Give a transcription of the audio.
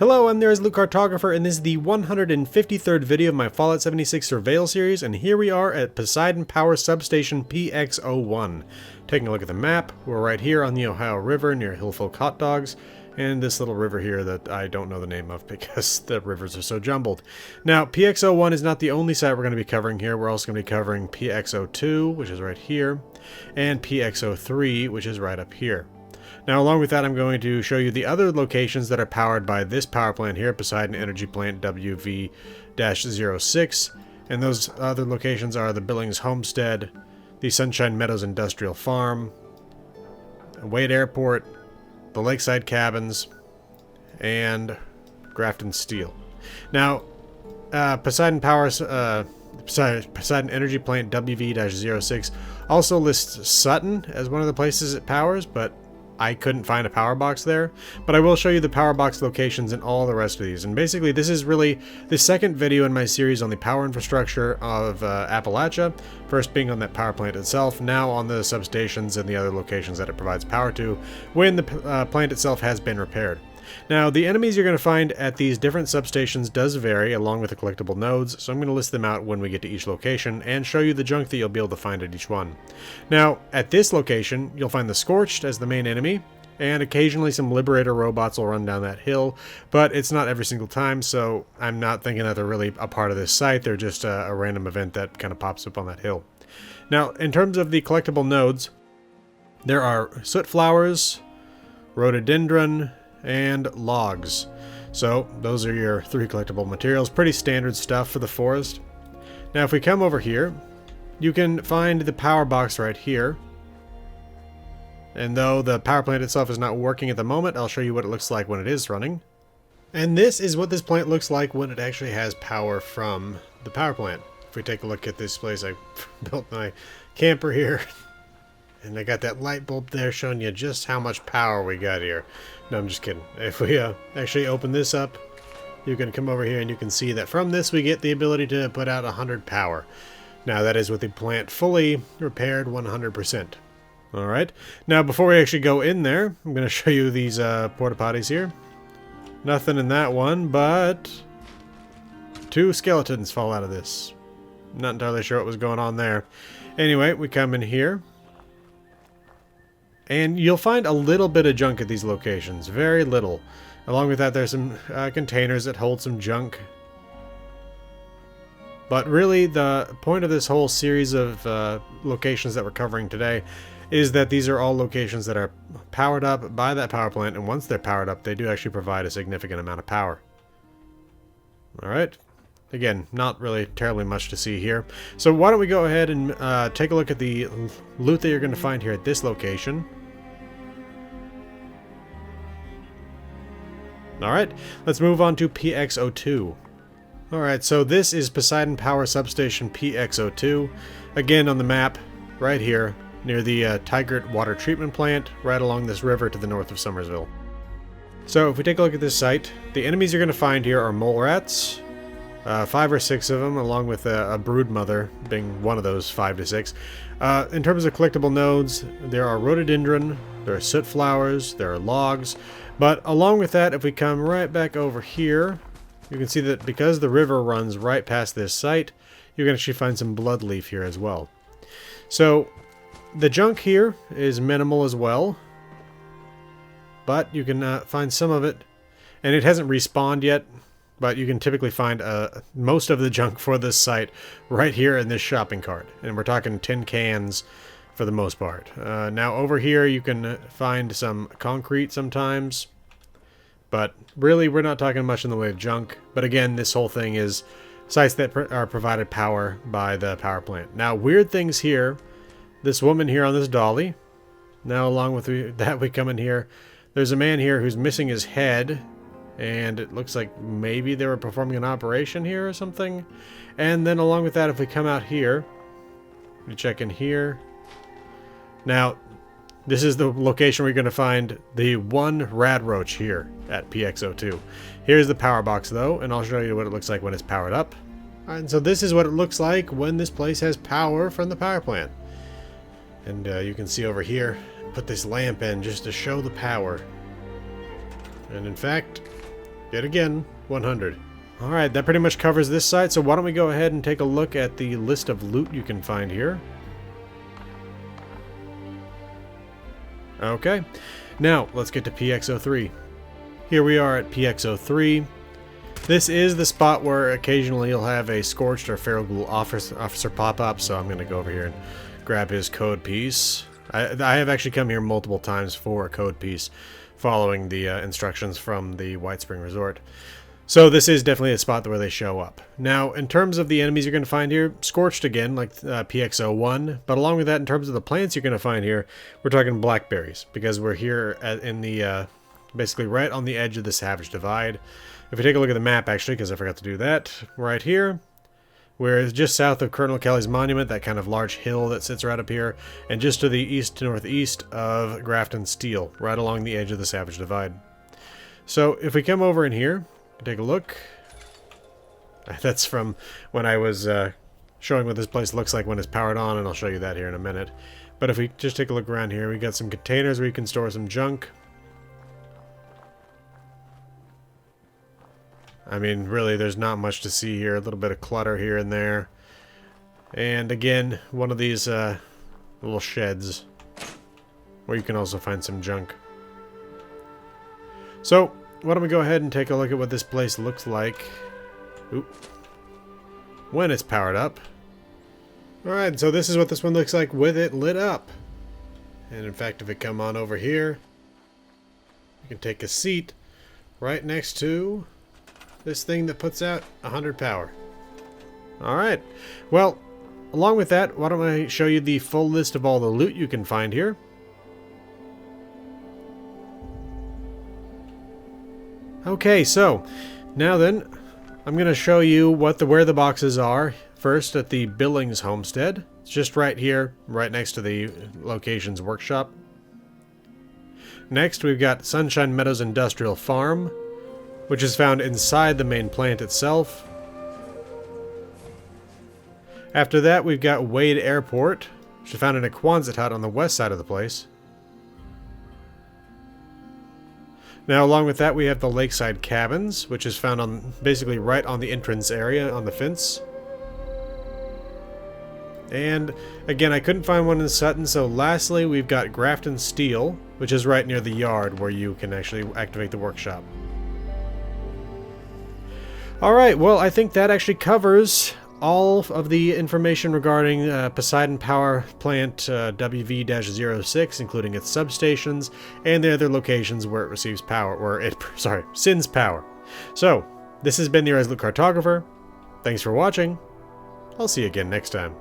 Hello, I'm there's Luke Cartographer, and this is the 153rd video of my Fallout 76 Surveyal series, and here we are at Poseidon Power Substation PX-01. Taking a look at the map, we're right here on the Ohio River near Hillfolk Hot Dogs, and this little river here that I don't know the name of because the rivers are so jumbled. Now, PX-01 is not the only site we're going to be covering here. We're also going to be covering PX-02, which is right here, and PX-03, which is right up here. Now, along with that, I'm going to show you the other locations that are powered by this power plant here, Poseidon Energy Plant WV-06, and those other locations are the Billings Homestead, the Sunshine Meadows Industrial Farm, Wade Airport, the Lakeside Cabins, and Grafton Steel. Now, Poseidon Energy Plant WV-06 also lists Sutton as one of the places it powers, but I couldn't find a power box there, but I will show you the power box locations in all the rest of these. And basically, this is really the second video in my series on the power infrastructure of Appalachia, first being on that power plant itself, now on the substations and the other locations that it provides power to when the plant itself has been repaired. Now, the enemies you're going to find at these different substations does vary along with the collectible nodes, so I'm going to list them out when we get to each location and show you the junk that you'll be able to find at each one. Now, at this location, you'll find the Scorched as the main enemy, and occasionally some Liberator robots will run down that hill, but it's not every single time, so I'm not thinking that they're really a part of this site. They're just a random event that kind of pops up on that hill. Now, in terms of the collectible nodes, there are soot flowers, rhododendron, and logs. So those are your three collectible materials. Pretty standard stuff for the forest. Now if we come over here, you can find the power box right here. And though the power plant itself is not working at the moment, I'll show you what it looks like when it is running. And this is what this plant looks like when it actually has power from the power plant. If we take a look at this place, I built my camper here. And I got that light bulb there showing you just how much power we got here. No, I'm just kidding. If we actually open this up, you can come over here and you can see that from this we get the ability to put out 100 power. Now that is with the plant fully repaired 100%. Alright, now before we actually go in there, I'm going to show you these porta potties here. Nothing in that one, but two skeletons fall out of this. Not entirely sure what was going on there. Anyway, we come in here. And you'll find a little bit of junk at these locations. Very little. Along with that, there's some containers that hold some junk. But really, the point of this whole series of locations that we're covering today is that these are all locations that are powered up by that power plant. And once they're powered up, they do actually provide a significant amount of power. Alright. Again, not really terribly much to see here. So why don't we go ahead and take a look at the loot that you're going to find here at this location. Alright, let's move on to PX-02. Alright, so this is Poseidon Power Substation PX-02. Again on the map, right here, near the Tigert Water Treatment Plant, right along this river to the north of Somersville. So if we take a look at this site, the enemies you're going to find here are Molerats. 5 or 6 of them, along with a brood mother being one of those 5 to 6. In terms of collectible nodes, there are rhododendron, there are soot flowers, there are logs, but along with that, if we come right back over here, you can see that because the river runs right past this site, you can actually find some bloodleaf here as well. So the junk here is minimal as well, but you can find some of it, and it hasn't respawned yet. But you can typically find most of the junk for this site right here in this shopping cart. And we're talking tin cans for the most part. Now over here you can find some concrete sometimes. But really we're not talking much in the way of junk. But again, this whole thing is sites that are provided power by the power plant. Now weird things here. This woman here on this dolly. Now along with that we come in here. There's a man here who's missing his head. And it looks like maybe they were performing an operation here or something. And then along with that, if we come out here, we check in here. Now, this is the location we're going to find the one Radroach here at PX-02. Here's the power box though, and I'll show you what it looks like when it's powered up. And so this is what it looks like when this place has power from the power plant. And you can see over here, put this lamp in just to show the power. And in fact, Yet again, 100. Alright, that pretty much covers this side, so why don't we go ahead and take a look at the list of loot you can find here. Okay, now let's get to PX-03. Here we are at PX-03. This is the spot where occasionally you'll have a Scorched or Feral Ghoul officer pop up, so I'm going to go over here and grab his code piece. I have actually come here multiple times for a code piece, following the instructions from the White Spring Resort. So this is definitely a spot where they show up. Now, in terms of the enemies you're going to find here, Scorched again, like PX-01, but along with that, in terms of the plants you're going to find here, we're talking Blackberries, because we're here in the, basically right on the edge of the Savage Divide. If we take a look at the map, actually, because I forgot to do that, right here, we're just south of Colonel Kelly's Monument, that kind of large hill that sits right up here, and just to the east-northeast of Grafton Steel, right along the edge of the Savage Divide. So, if we come over in here, take a look. That's from when I was showing what this place looks like when it's powered on, and I'll show you that here in a minute. But if we just take a look around here, we got some containers where you can store some junk. I mean, really, there's not much to see here. A little bit of clutter here and there. And again, one of these little sheds where you can also find some junk. So, why don't we go ahead and take a look at what this place looks like when it's powered up. Alright, so this is what this one looks like with it lit up. And in fact, if we come on over here, you can take a seat right next to this thing that puts out 100 power. Alright, well, along with that, why don't I show you the full list of all the loot you can find here. Okay, so now then, I'm going to show you where the boxes are. First at the Billings Homestead. It's just right here, right next to the location's workshop. Next, we've got Sunshine Meadows Industrial Farm, which is found inside the main plant itself. After that, we've got Wade Airport, which is found in a Quonset hut on the west side of the place. Now, along with that, we have the Lakeside Cabins, which is found on basically right on the entrance area on the fence. And again, I couldn't find one in Sutton, so lastly, we've got Grafton Steel, which is right near the yard where you can actually activate the workshop. Alright, well, I think that actually covers all of the information regarding Poseidon Power Plant WV-06, including its substations and the other locations where it receives power, or it, sends power. So, this has been the Resolute Cartographer. Thanks for watching. I'll see you again next time.